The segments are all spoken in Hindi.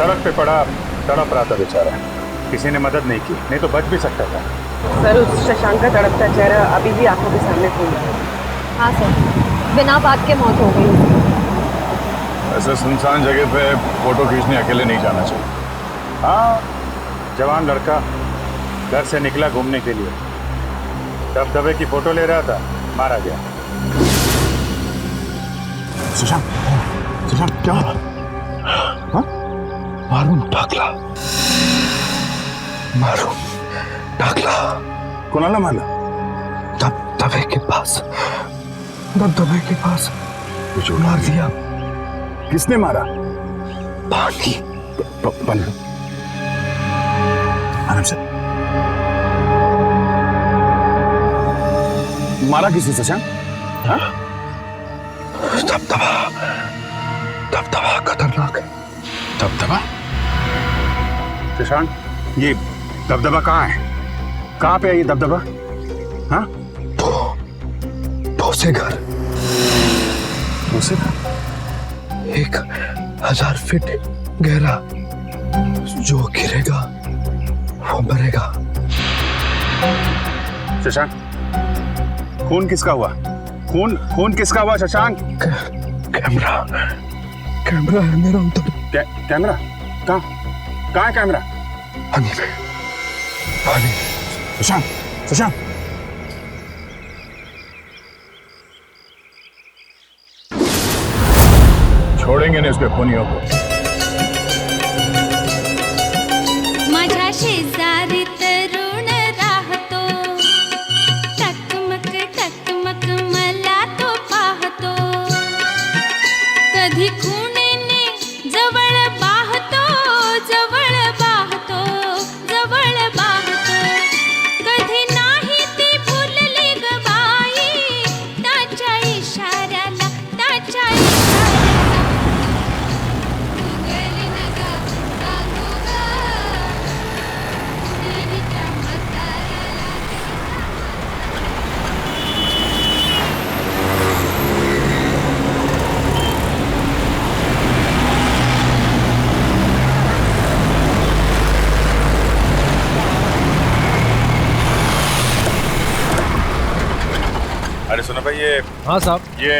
सड़क पे पड़ा तड़प रहा था बेचारा, किसी ने मदद नहीं की, नहीं तो बच भी सकता था। सर, उस शशांक का तड़पता चेहरा अभी भी आंखों के सामने घूम रहा है। हाँ सर, बिना बात के मौत हो गई उसकी। ऐसे सुनसान जगह पे फोटो खींचने अकेले नहीं जाना चाहिए। हाँ, जवान लड़का घर से निकला घूमने के लिए, दबदबे की फोटो ले रहा था, मारा गया। शशांक, शशांक क्या हुआ? हाँ? मारून टाकला, मारून टाकला। कोणाला मारला? दबदबे के पास, दबदबे के पास मार दिया। किसने मारा? पानी, पानी। आराम से। मारा किसी शशांक? हाँ? दबदबा, दबदबा खतरनाक है। दबदबा? शशांक, ये दबदबा कहाँ है? कहाँ पे है ये दबदबा? हाँ? भोसे घर। भोसे घर? 1000 फीट गहरा, जो गिरेगा वो मरेगा। शशांक, खून किसका हुआ? खून किसका हुआ शशांक? कैमरा, कैमरा है मेरा उधर। कैमरा? कहाँ है कैमरा? पानी में, पानी। शशांक, शशांक। छोड़ेंगे नहीं उसके खूनियों को। माझ्या शेजारी तरुण राहतो, टकमक टकमक मला तो पाहतो, कधी खुणेने जवळ बाहतो, जवळ बाहतो, जवळ बाहतो, कधी नाही ती भुलली ग बाई, त्याच्या इशाऱ्याला, त्याच्या इशाऱ्याला. अरे सुनो भाई, ये हाँ साहब, ये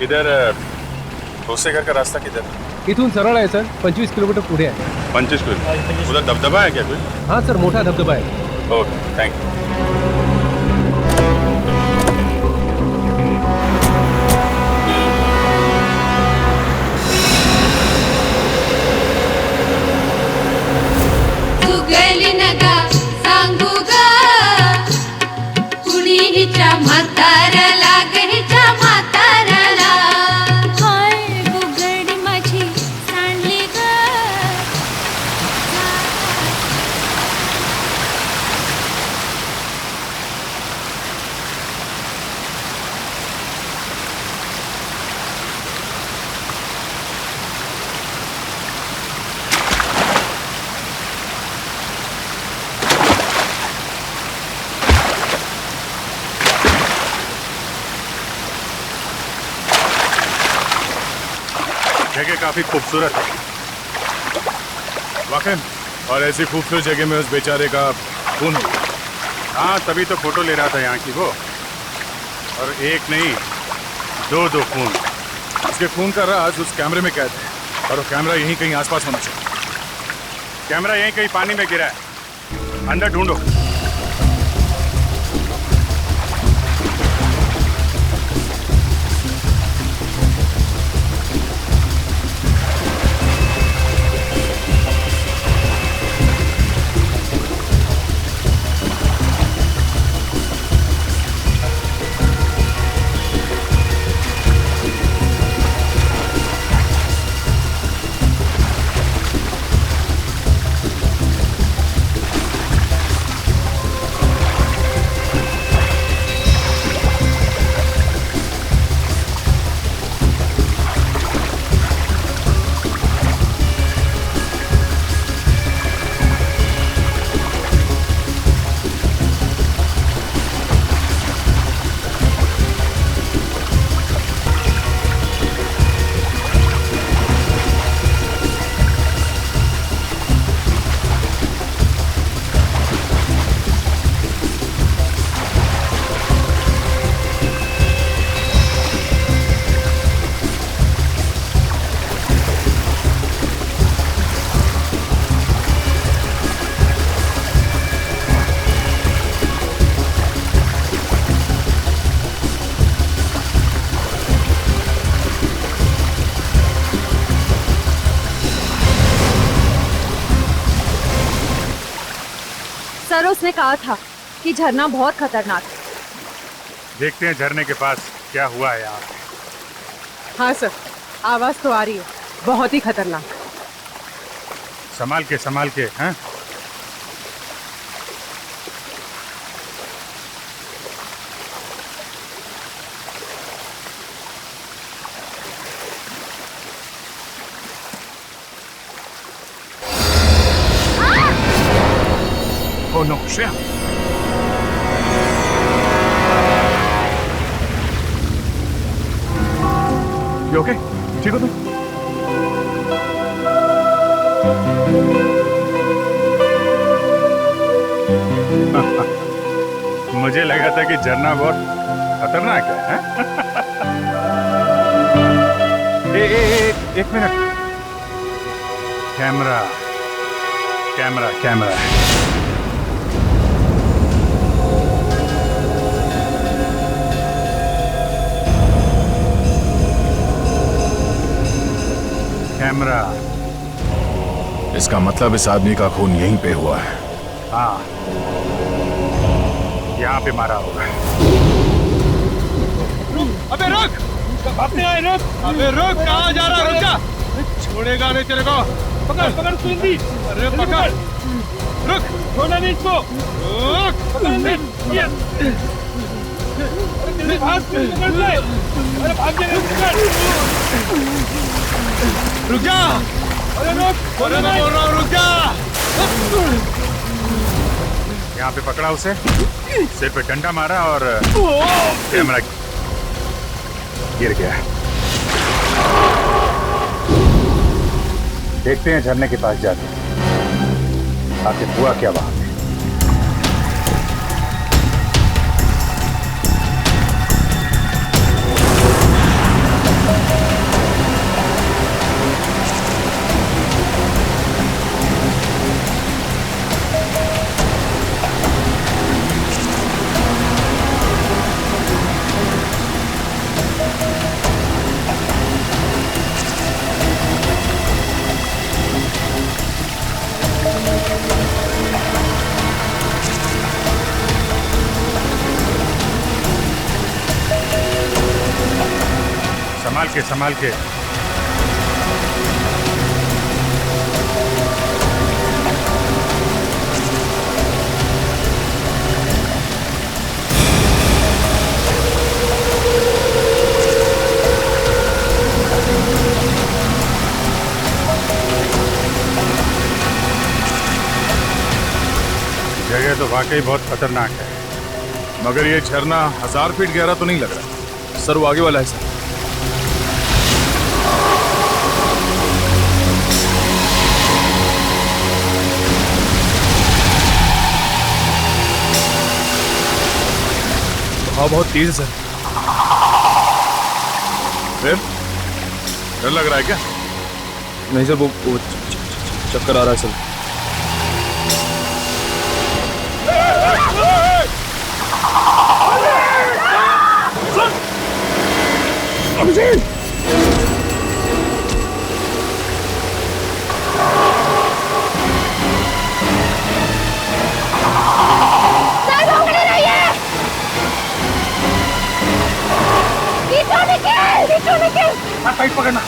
इधर भोसे घर का रास्ता किधर? इथून सरळ आहे सर, 25 किलोमीटर पुढे आहे. 25 किलोमीटर। उधर दबदबा है क्या कोई? हाँ सर, मोठा धबधबा आहे. Okay, thank you. गेली नगा सांगू ग, कुणी हिच्या म्हाताऱ्याला, ग हिच्या म्हाताऱ्याला. हाय बुगडी माझी सांडली ग. जगह काफी खूबसूरत है वाकई, और ऐसी खूबसूरत जगह में उस बेचारे का खून हो गया। हाँ, तभी तो फोटो ले रहा था यहाँ की वो, और एक नहीं, दो खून। उसके खून का राज उस कैमरे में कैद है, और वो कैमरा यहीं कहीं आसपास होना चाहिए। कैमरा यहीं कहीं पानी में गिरा है, अंदर ढूंढो। सर उसने कहा था कि झरना बहुत खतरनाक है। देखते हैं झरने के पास क्या हुआ है यहाँ। हाँ सर, आवाज तो आ रही है, बहुत ही खतरनाक। संभाल के हैं। Oh no, Shreya! You okay? ठीक हो तुम? मुझे लगा था कि झरना बहुत खतरनाक है। एक मिनट। कैमरा। इसका मतलब इस आदमी का खून यहीं पे हुआ है। हाँ, यहाँ पे मारा होगा। अबे रुक! अपने आए रुक! अबे रुक! कहाँ जा रहा? रुक जा! छोड़ेगा नहीं तेरे को। पकड़ सुंदी! अरे पकड़! रुक! छोड़ना नहीं इसको! रुक! पकड़ नहीं! अरे भाग! पकड़ ले! अरे भाग जा! रुक जा! अरे रुक! अरे मैं बोल रहा हूँ रुक जा! यहाँ पे पकड़ा उसे, सिर पे डंडा मारा और कैमरा गिर गया। देखते हैं झरने के पास जाके आखिर हुआ क्या वहां पे। संभाल के जगह तो वाकई बहुत खतरनाक है, मगर ये झरना 1000 फीट गहरा तो नहीं लग रहा। सर वो आगे वाला है सर। हवा बहुत तेज है सर। फिर डर लग रहा है क्या? नहीं सर, वो चक्कर आ रहा है सर। साइड पकड़ना।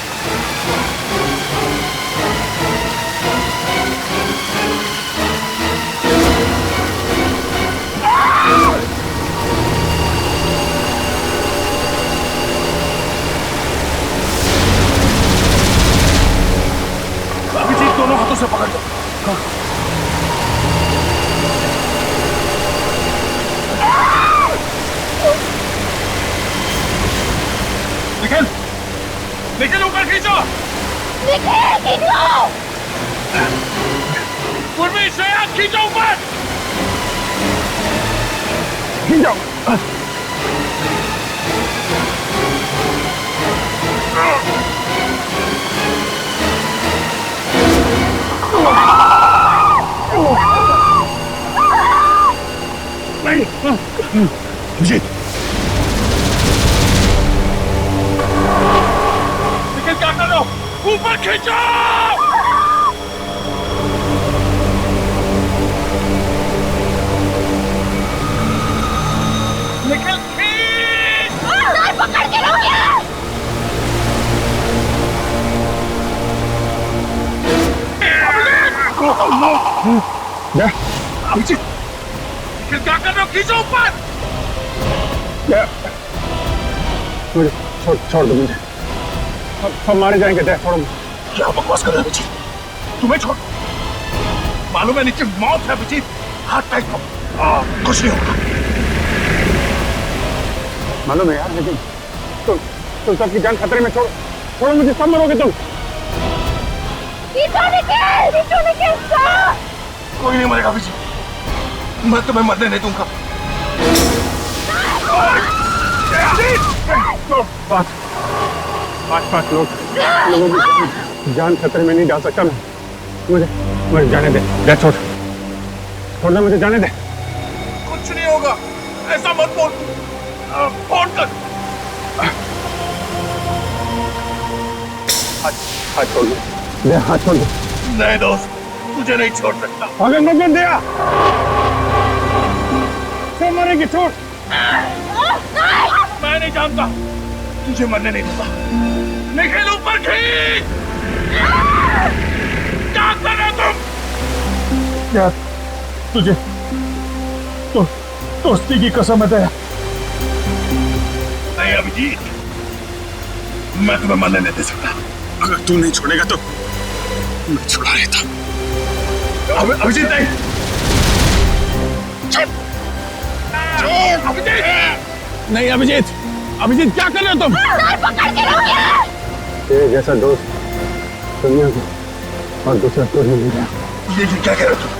अभिजीत दोनों हाथों से पकड़ दो। निखिल ऊपर खींचो। उर्मी श्रेया खींचो ऊपर। खींचो। जी क्या कर रहे हो? ऊपर खींचो। अभिजीत क्या कर रहे हो? खींचो ऊपर। मुझे छोड़ दो मुझे, सब मारे जाएंगे। छोड़ो। क्या बकवास कर रहे हो अभिजीत? तुम्हें छोड़, मालूम है नीचे मौत है अभिजीत। हाथ टाइट करो, कुछ नहीं होगा। मालूम है यार, लेकिन तुम सबकी जान खतरे में। छोड़ो मुझे, सब मरोगे तुम। कोई नहीं मरेगा अभिजीत, मैं तुम्हें मरने नहीं दूंगा। पांच लोगों की जान खतरे में नहीं डाल सकता मैं। मुझे जाने दे। छोड़ दे, मुझे जाने दे। कुछ नहीं होगा, ऐसा मत बोल। फोन कर। हाथ छोड़ दे, हाथ छोड़ दे। नहीं दोस्त, तुझे नहीं छोड़ सकता। अगर मत दिया तो मरेगी। छोड़। मैं नहीं जानता, तुझे मरने नहीं दूंगा। निखिल ऊपर खींच। क्या कर रहे हो तुम? क्या तुझे दोस्ती की कसम है तेरा? नहीं अभिजीत, मैं तुम्हें मरने नहीं दे सकता। अगर तू नहीं छोड़ेगा तो मैं छुड़ा लेता। अभिजीत नहीं। छोड़। अभिजीत नहीं। अभिजीत क्या कर रहे हो तुम? तेरे जैसा दोस्त दुनिया को और दूसरा कोई नहीं मिला। ये क्या कह रहे हो तुम?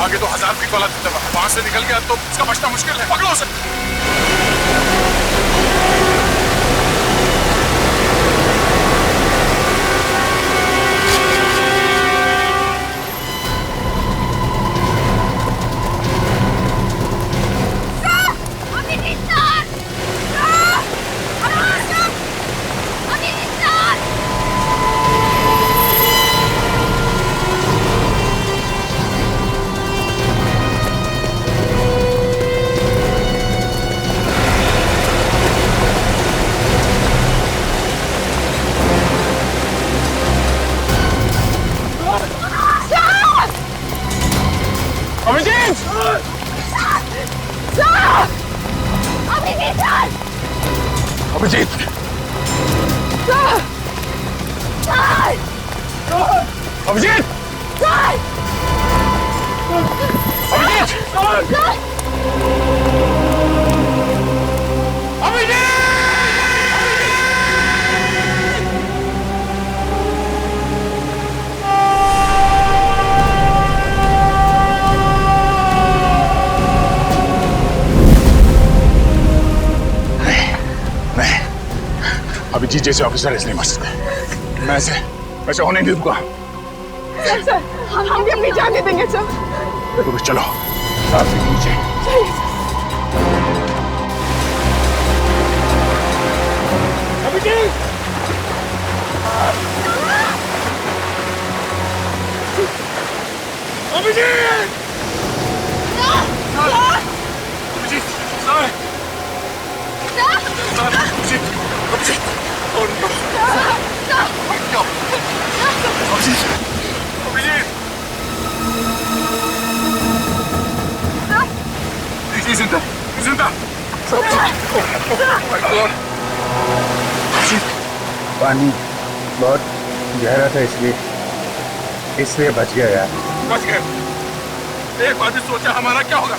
आगे तो 1000 फीट वाला दबदबा, वहां से निकल गया तो इसका बचना मुश्किल है। पकड़ो उसे। अभिजीत अभिजीत अभिजीत जैसे ऑफिसर इसलिए मर सकते। मैं ऐसे होने नहीं दूंगा। सर हम भी अपनी जान दे देंगे सर। तो चलो साथ में नीचे। पानी बहुत गहरा था इसलिए बच गया यार। बच गए। एक बार भी सोचा हमारा क्या होगा?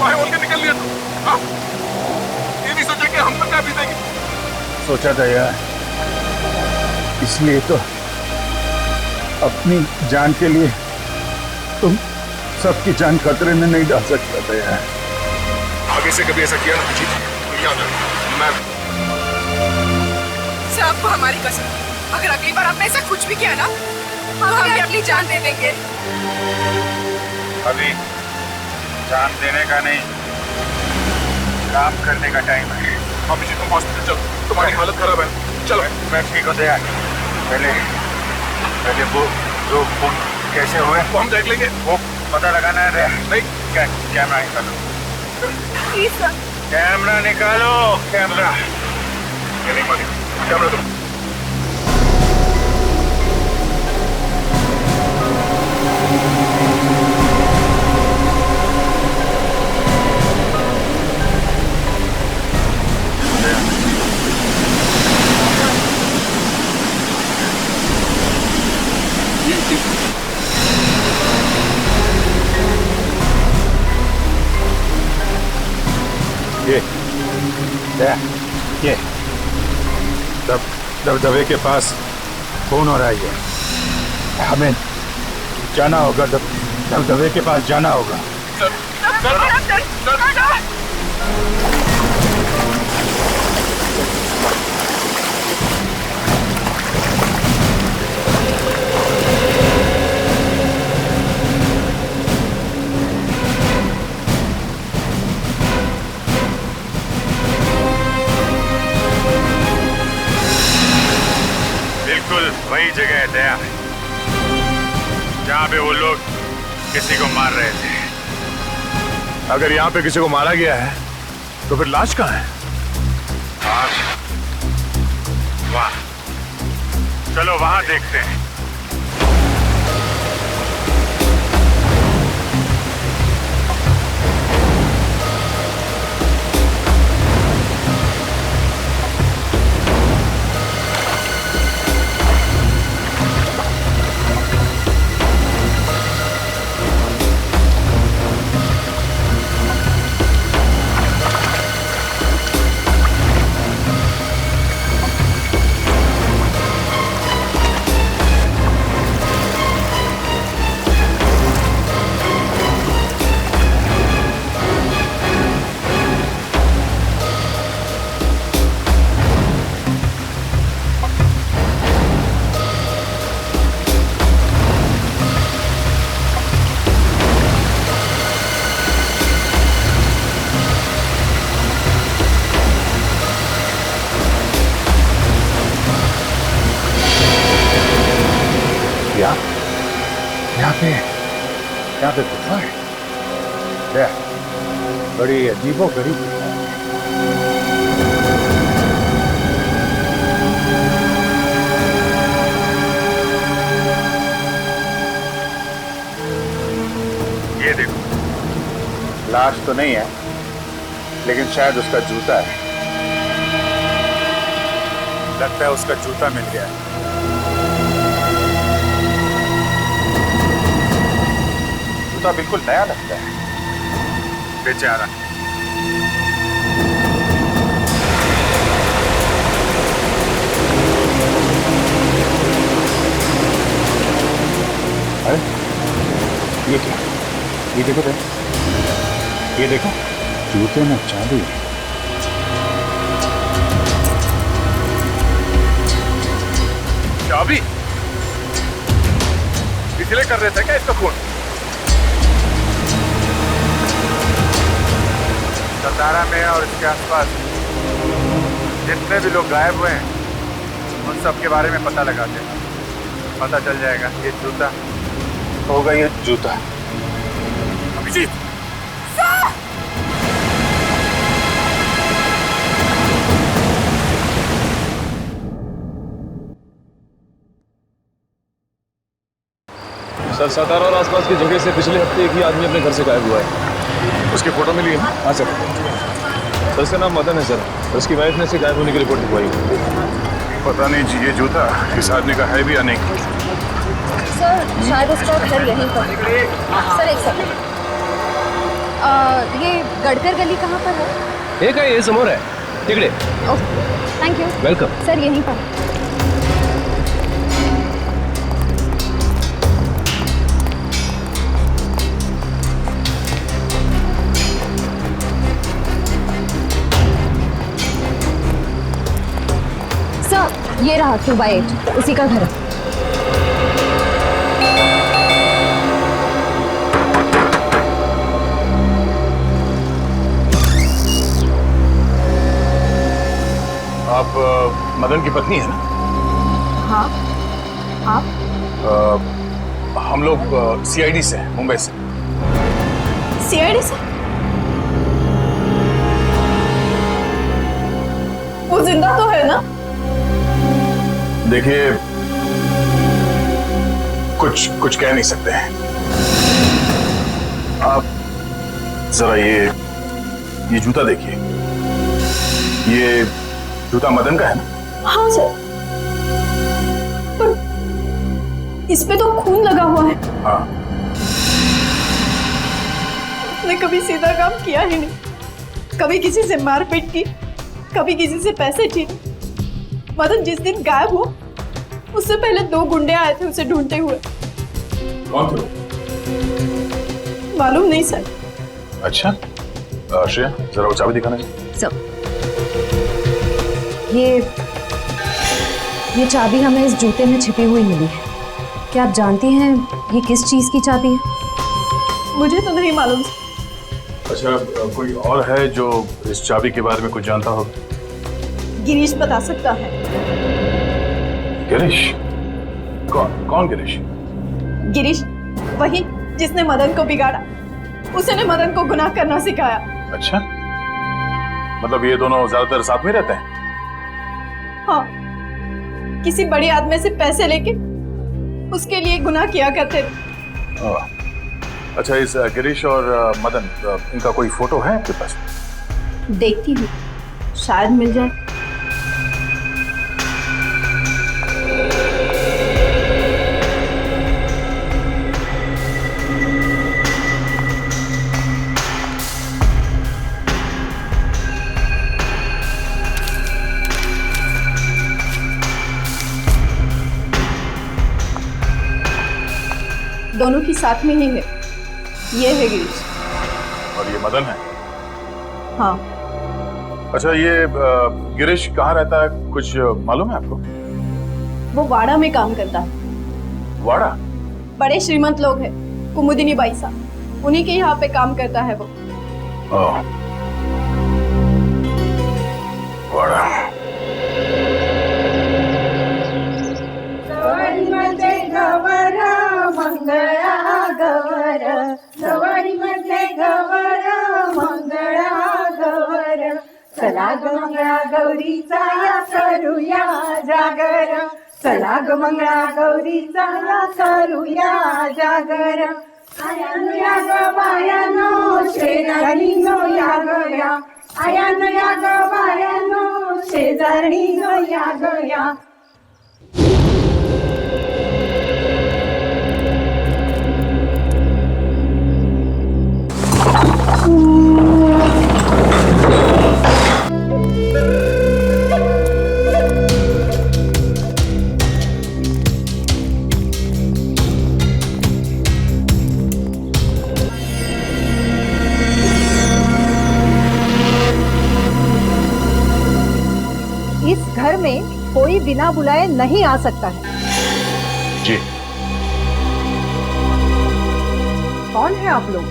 बाहर बोल के निकल लिया तो हाँ? ये नहीं सोचा कि हम पर क्या बीतेगी? सोचा था यार, इसलिए तो अपनी जान के लिए तुम सबकी जान खतरे में नहीं डाल सकता था यार। आगे से कभी ऐसा किया ना अभिजीत, तो याद रख, मैं सर आपको हमारी कसम, अगर अगली बार आपने ऐसा कुछ भी किया ना तो हम भी अपनी जान दे देंगे। अभी जान देने का नहीं, काम करने का टाइम है। अभिजीत तुम हॉस्पिटल चलो, तुम्हारी हालत खराब है। चलो मैं ठीक हो गया। पहले वो जो खून कैसे हुए वो हम देख लेंगे। वो पता लगाना है। नहीं कैमरा निकालो, प्लीज सर। कैमरा निकालो, कैमरा। ये नहीं मानी कैमरा तुम। ये दबदबे के पास खून हो रहा है। हमें जाना होगा, दबदबे के पास जाना होगा। वही जगह है दया, जहाँ पे वो लोग किसी को मार रहे थे। अगर यहाँ पे किसी को मारा गया है तो फिर लाश कहाँ है? लाश वहाँ, चलो वहाँ देखते हैं। यहाँ पे गुफा है, बड़ी अजीबो गरीब गुफा है। ये देखो, लाश तो नहीं है लेकिन शायद उसका जूता है। लगता है उसका जूता मिल गया है। जूता बिल्कुल नया लगता है। बेचारा। अरे ये क्या? ये देखो तो, ये देखो, जूते में चाबी है। चाबी? इसलिए कर रहे थे क्या इसका खून? सरदारा में और इसके आसपास जितने भी लोग गायब हुए हैं उन सब के बारे में पता लगाते हैं। पता चल जाएगा ये जूता होगा, ये जूता। अभिजीत! सर, सतारा और आसपास की जगह से पिछले हफ्ते एक ही आदमी अपने घर से गायब हुआ है। उसकी फोटो मिली है? हाँ सर। सर इसका नाम मदन है सर, उसकी वाइफ ने इसे गायब होने की रिपोर्ट लिखवाई। पता नहीं जी ये जूता इस आदमी का है भी या नहीं। सर शायद उसका घर यहीं पर। सर एक सेकंड, ये गडकर गली कहाँ पर है? हे काय हे समोर आहे तिकडे। Okay thank you. Welcome. Sir यहीं पर। सर ये रहा 2/8, उसी का घर है। आप मदन की पत्नी है ना? हाँ आप? हम लोग सीआईडी से हैं, मुंबई से। सीआईडी से? वो जिंदा तो है ना? देखिए कुछ कह नहीं सकते हैं। आप जरा ये जूता देखिए, ये जूता मदन का है ना? हाँ सर, पर इस पे तो खून लगा हुआ है। हाँ। उसने कभी सीधा काम किया ही नहीं, कभी किसी से मारपीट की, कभी किसी से पैसे छीने। मदन जिस दिन गायब हुआ उससे पहले 2 गुंडे आए थे उसे ढूंढते हुए। कौन थे? मालूम नहीं सर। अच्छा श्रेया जरा वो चाबी दिखाना चाहिए। सर ये चाबी हमें इस जूते में छिपी हुई मिली है। क्या आप जानती हैं ये किस चीज की चाबी है? मुझे तो नहीं मालूम। अच्छा कोई और है जो इस चाबी के बारे में कुछ जानता होगा? गिरीश बता सकता है। गिरीश? कौन गिरीश? गिरीश वही जिसने मदन को बिगाड़ा, उसने मदन को गुनाह करना सिखाया। अच्छा मतलब ये दोनों ज्यादातर साथ में रहते हैं? हाँ, किसी बड़े आदमी से पैसे लेके उसके लिए गुनाह किया करते थे। अच्छा इस गिरीश और मदन इनका कोई फोटो है आपके पास? देखती हूँ शायद मिल जाए। दोनों की साथ में ही है। ये है गिरीश और ये मदन है? हाँ। अच्छा ये गिरीश कहाँ रहता है कुछ मालूम है आपको? वो वाड़ा में काम करता है। वाड़ा? बड़े श्रीमंत लोग हैं, कुमुदिनी बाई साहब, उन्हीं के यहाँ पे काम करता है वो। वाड़ा। मंगळा गवर, सवारीमध्ये गवर, मंगळा गवर, चला ग मंगळा गौरीचा या करूया जागर, चला ग मंगळा गौरीचा या करूया जागर. आयानो या ग बायानो, शेजारीनो या गया, आयानो या ग बायानो, शेजारीनो या गया. इस घर में कोई बिना बुलाए नहीं आ सकता है। जी। कौन है आप लोग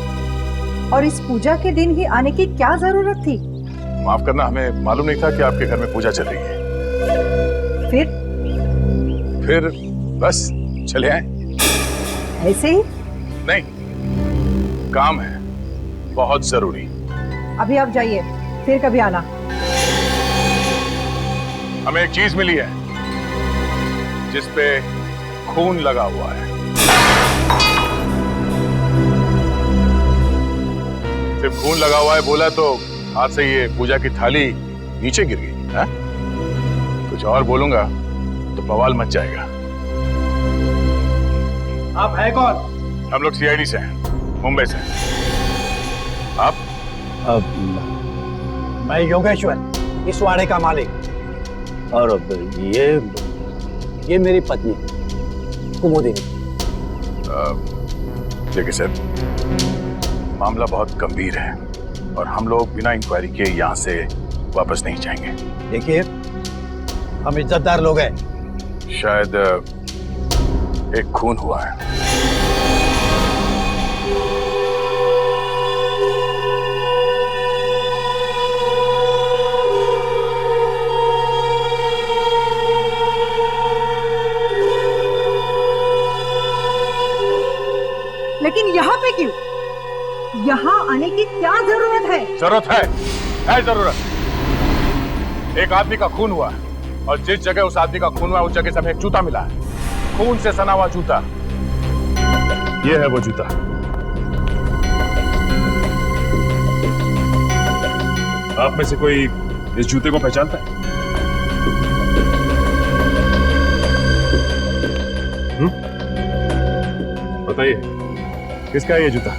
और इस पूजा के दिन ही आने की क्या जरूरत थी? माफ करना हमें मालूम नहीं था कि आपके घर में पूजा चल रही है। फिर बस चले आए। ऐसे ही? नहीं काम है बहुत जरूरी। अभी आप जाइए, फिर कभी आना। हमें एक चीज मिली है जिस पे खून लगा हुआ है। सिर्फ खून लगा हुआ है बोला तो हाथ से ये पूजा की थाली नीचे गिर गई है? कुछ और बोलूंगा तो बवाल मच जाएगा। आप है कौन? हम लोग सीआईडी से हैं, मुंबई से। आप? मैं योगेश्वर, इस वाड़े का मालिक। और ये मेरी पत्नी कुमुदिनी। देखिए सर, मामला बहुत गंभीर है और हम लोग बिना इंक्वायरी के यहाँ से वापस नहीं जाएंगे। देखिए, हम इज्जतदार लोग हैं। शायद एक खून हुआ है। लेकिन यहाँ पे क्यों? यहाँ आने की क्या जरूरत है? जरूरत है जरूरत। एक आदमी का खून हुआ है और जिस जगह उस आदमी का खून हुआ है उस जगह से हमें एक जूता मिला है, खून से सना हुआ जूता। ये है वो जूता। आप में से कोई इस जूते को पहचानता है? बताइए, किसका है ये जूता?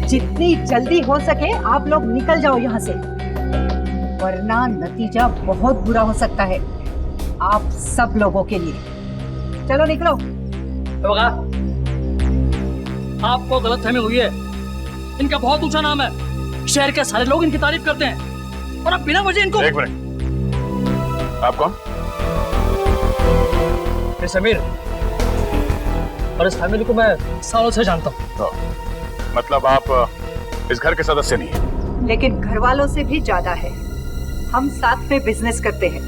जितनी जल्दी हो सके आप लोग निकल जाओ यहाँ से, वरना नतीजा बहुत बुरा हो सकता है आप सब लोगों के लिए। चलो निकलो। आपको गलतफहमी हुई है। इनका बहुत ऊंचा नाम है, शहर के सारे लोग इनकी तारीफ करते हैं और अब बिना वजह इनको। एक मिनट, आप कौन? समीर, और इस फैमिली को मैं सालों से जानता हूँ। मतलब आप इस घर के सदस्य नहीं हैं? लेकिन घर वालों से भी ज्यादा है, हम साथ में बिजनेस करते हैं।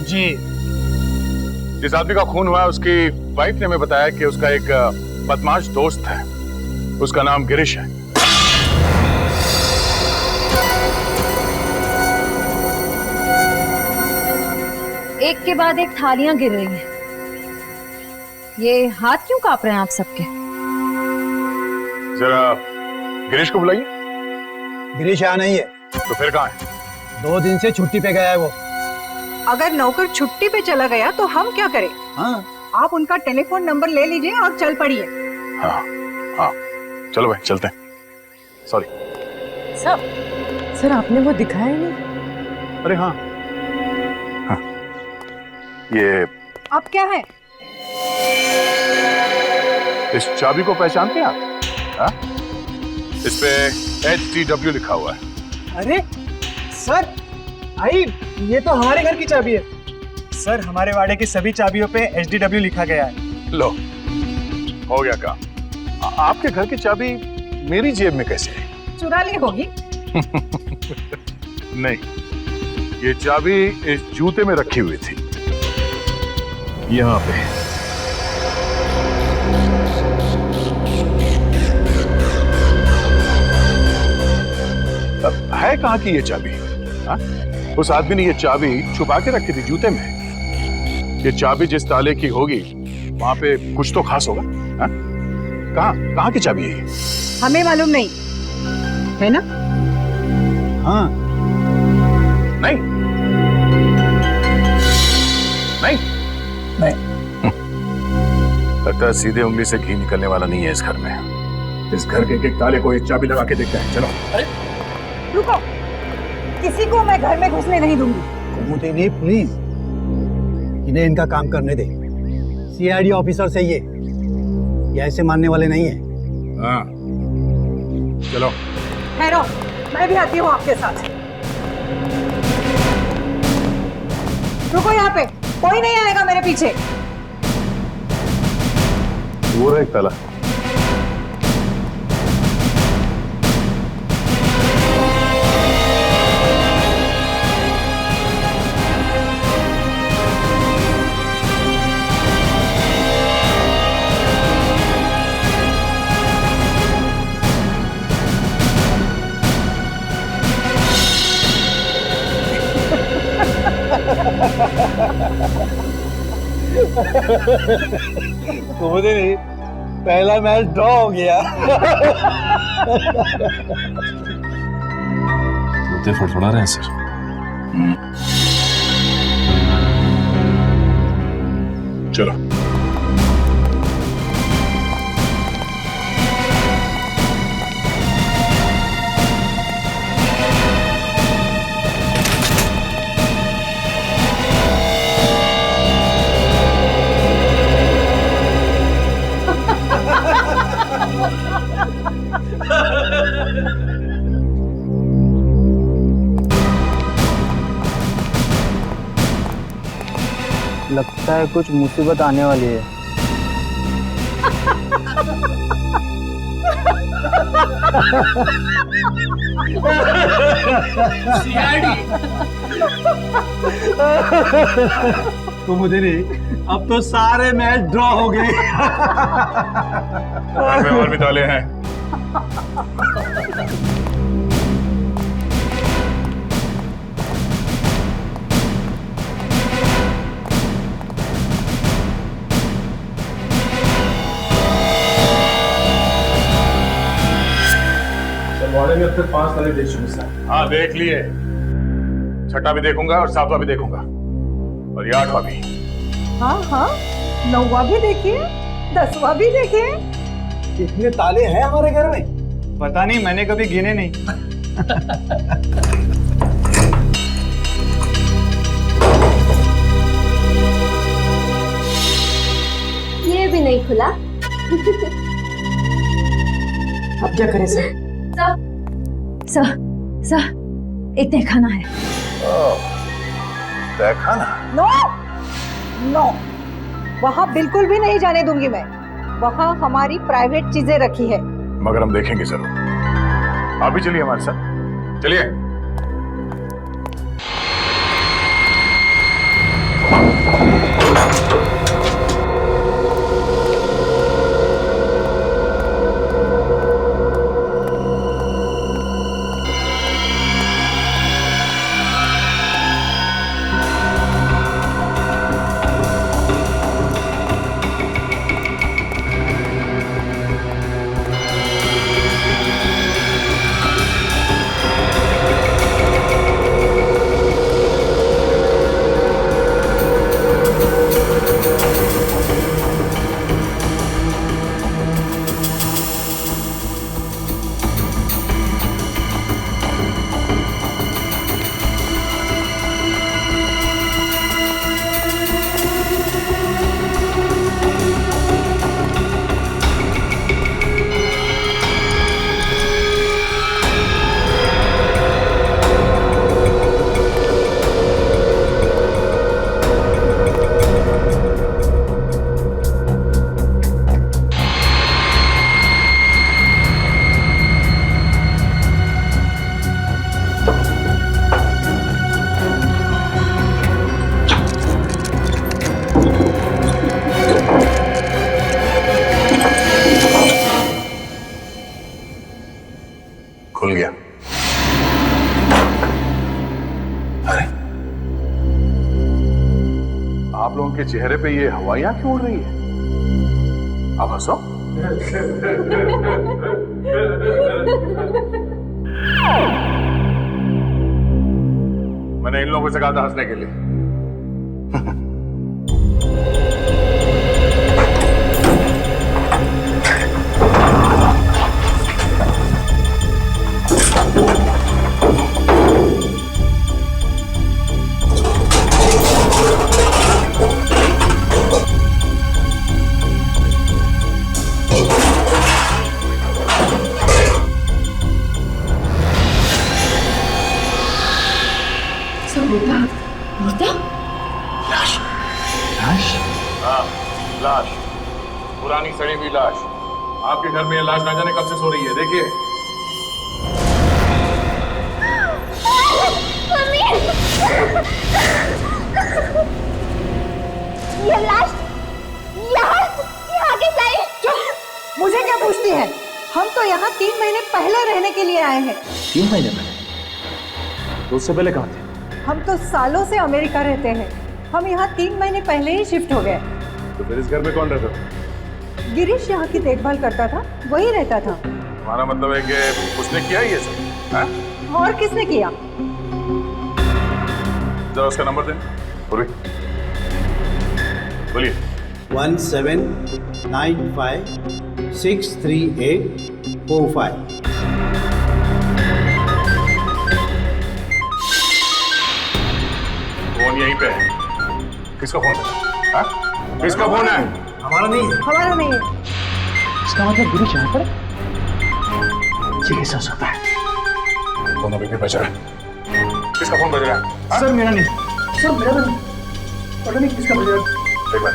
जी। जिस आदमी का खून हुआ है उसकी वाइफ ने हमें बताया कि उसका एक बदमाश दोस्त है, उसका नाम गिरीश है। एक के बाद एक थालियां गिर रही हैं। ये हाथ क्यों कांप रहे हैं आप सबके? जरा गिरीश को बुलाइए। गिरीश यहाँ नहीं है। तो फिर कहाँ है? 2 दिन से छुट्टी पे गया है वो। अगर नौकर छुट्टी पे चला गया तो हम क्या करें? हाँ, आप उनका टेलीफोन नंबर ले लीजिए और चल पड़िए। हाँ हाँ, चलो भाई चलते हैं। सॉरी सर, आपने वो दिखाया नहीं। अरे हाँ, ये अब क्या है? इस चाबी को पहचानते हैं आप? हाँ? इस पे HDW लिखा हुआ है। अरे सर, आई ये तो हमारे घर की चाबी है। सर, हमारे वाड़े की सभी चाबियों पे HDW लिखा गया है। लो, हो गया काम। आपके घर की चाबी मेरी जेब में कैसे है? चुरा ली होगी। नहीं, ये चाबी इस जूते में रखी हुई थी, यहाँ पे। अब है कहाँ की ये चाबी? हाँ? उस आदमी ने ये चाबी छुपा के रखी थी जूते में। ये चाबी जिस ताले की होगी वहां पे कुछ तो खास होगा। हाँ? कहाँ की चाबी है ये? हमें मालूम नहीं है ना? हाँ। नहीं नहीं नहीं। लगता है सीधे उंगली से घी निकलने वाला नहीं है इस घर में। इस घर के एक ताले को एक चाबी लगा के देखते हैं। चलो। अरे रुको, किसी को मैं घर में घुसने नहीं दूंगी। कुमुदिनी प्लीज, इन्हें इनका काम करने दे। सीआईडी ऑफिसर से ये ऐसे मानने वाले नहीं है। हाँ, चलो। ठहरो, मैं भी आती हूँ आपके साथ। रुको यहाँ पे, कोई नहीं आएगा मेरे पीछे। वो है एक ताला। कुमुदिनी, पहला मैच ड्रॉ हो गया। तोते फड़फड़ा रहे हैं सर। चलो लगता है कुछ मुसीबत आने वाली है। तो मुझे नहीं, अब तो सारे मैच ड्रॉ हो गए। और भी ताले हैं। में अब तक 5 ताले देख चुके सर। हाँ देख लिए, छठा भी देखूंगा और सातवां भी देखूंगा और ये 8वां भी। हाँ हाँ, 9वां भी देखिए, 10वां भी देखिए। इतने ताले हैं हमारे घर में? पता नहीं, मैंने कभी गिने नहीं। ये भी नहीं खुला। अब क्या करें सर? सर एक तहखाना है। तहखाना? नो नो, वहाँ बिल्कुल भी नहीं जाने दूंगी मैं। वहाँ हमारी प्राइवेट चीजें रखी है। मगर हम देखेंगे जरूर। आप भी चलिए हमारे साथ, चलिए। खुल गया। अरे आप लोगों के चेहरे पे ये हवाइयां क्यों उड़ रही है? आप हंसो। मैंने इन लोगों से कहा था हंसने के लिए। लाश, पुरानी सड़ी हुई लाश। आपके घर में ये लाश ना जाने कब से सो रही है, देखिए। ये लाश यहाँ कैसे आई? चुप, मुझे क्या पूछती है? हम तो यहाँ 3 महीने पहले रहने के लिए आए हैं। 3 महीने पहले? तो उससे पहले कहाँ थे? हम तो सालों से अमेरिका रहते हैं। हम यहाँ 3 महीने पहले ही शिफ्ट हो गए। तो फिर इस घर में कौन रहता था? गिरीश यहाँ की देखभाल करता था, वही रहता था। तुम्हारा मतलब है कि उसने किया ही ये सब? हाँ? और किसने किया? जरा उसका नंबर दें। बोलिए। 1795-638-45। फोन यहीं पे है। किसका फोन है? हाँ? किसका फोन है? हमारा नहीं है। हमारा नहीं है। इसका मतलब गिरीश यहाँ पर सीरियस होता है। फोन अभी भी बज रहा है। किसका फोन बज रहा है? हाँ? सर मेरा नहीं। सर मेरा नहीं। पता नहीं किसका बज रहा है। एक बार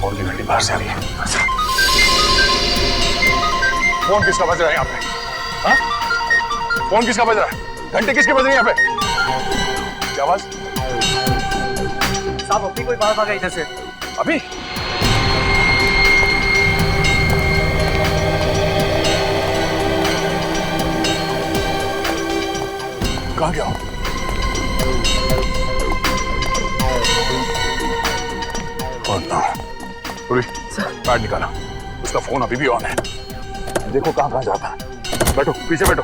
फोन की घंटी बाहर से आ रही है। फोन किसका बज रहा है यहाँ पे? हाँ? फोन किसका बज रहा है? घंटे किसके बज रही है यहाँ पे? क्या आवाज? साहब अभी कोई बाहर भागा इधर से। अभी? कहाँ गया? Oh no. पूरी कार्ड निकाला। उसका फोन अभी भी ऑन है। देखो कहाँ कहाँ जाता है। बैठो पीछे बैठो।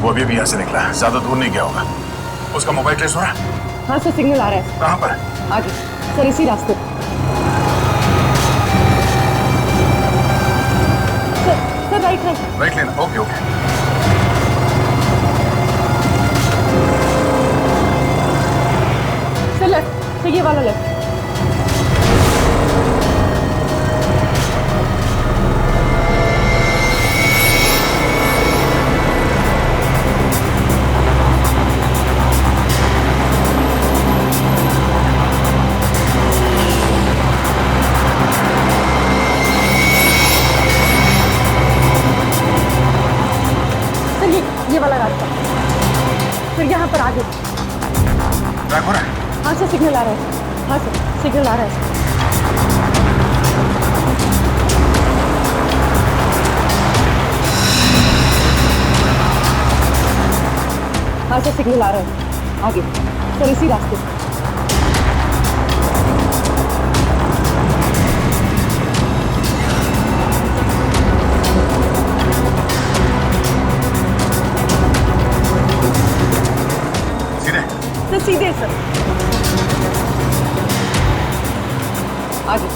वो अभी यहाँ से निकला, ज्यादा दूर नहीं गया होगा। उसका मोबाइल ट्रेस हो रहा है? हाँ सर, सिग्नल आ रहा है। कहाँ पर? आगे सर, इसी रास्ते। Sir right right. राइट लेना। Okay okay. Sir left, sir ये वाला लेफ्ट। ये वाला रास्ता। फिर यहाँ पर आगे। ट्रैक हो रहा है? हाँ सर, सिग्नल आ रहा है। हाँ सर, सिग्नल आ रहा है। हाँ सर, सिग्नल आ रहा है। आगे सर, इसी रास्ते। सीधे सर, आगे।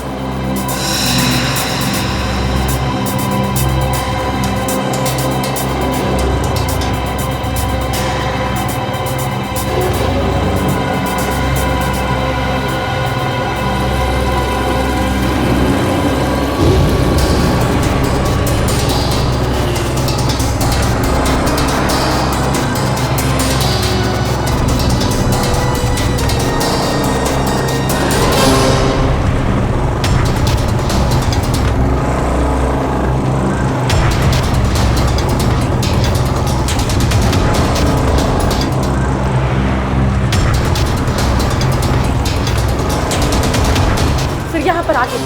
यहाँ पर आगे।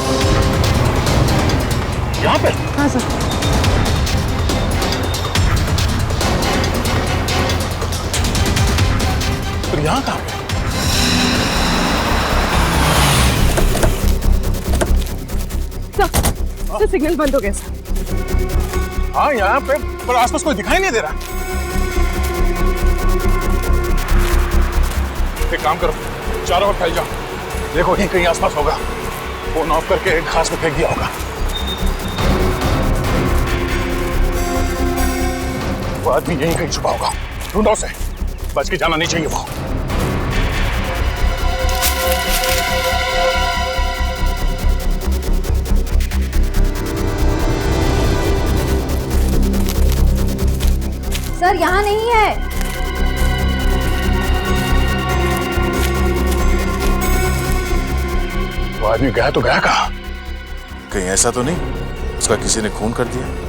यहाँ पे? हाँ सर। फिर यहाँ कहाँ पे? सर सिग्नल बंद हो गया सर। हाँ यहाँ पे, पर आसपास कोई दिखाई नहीं दे रहा। एक काम करो, चारों ओर फैल जाओ। देखो यहीं कहीं आसपास होगा। फोन ऑफ करके एक घास में फेंक दिया होगा। वो आदमी यहीं कहीं छुपा होगा। ढूंढो उसे, बच के जाना नहीं चाहिए वो। सर यहाँ नहीं है। वो आदमी गया तो गया कहाँ? कहीं ऐसा तो नहीं उसका किसी ने खून कर दिया?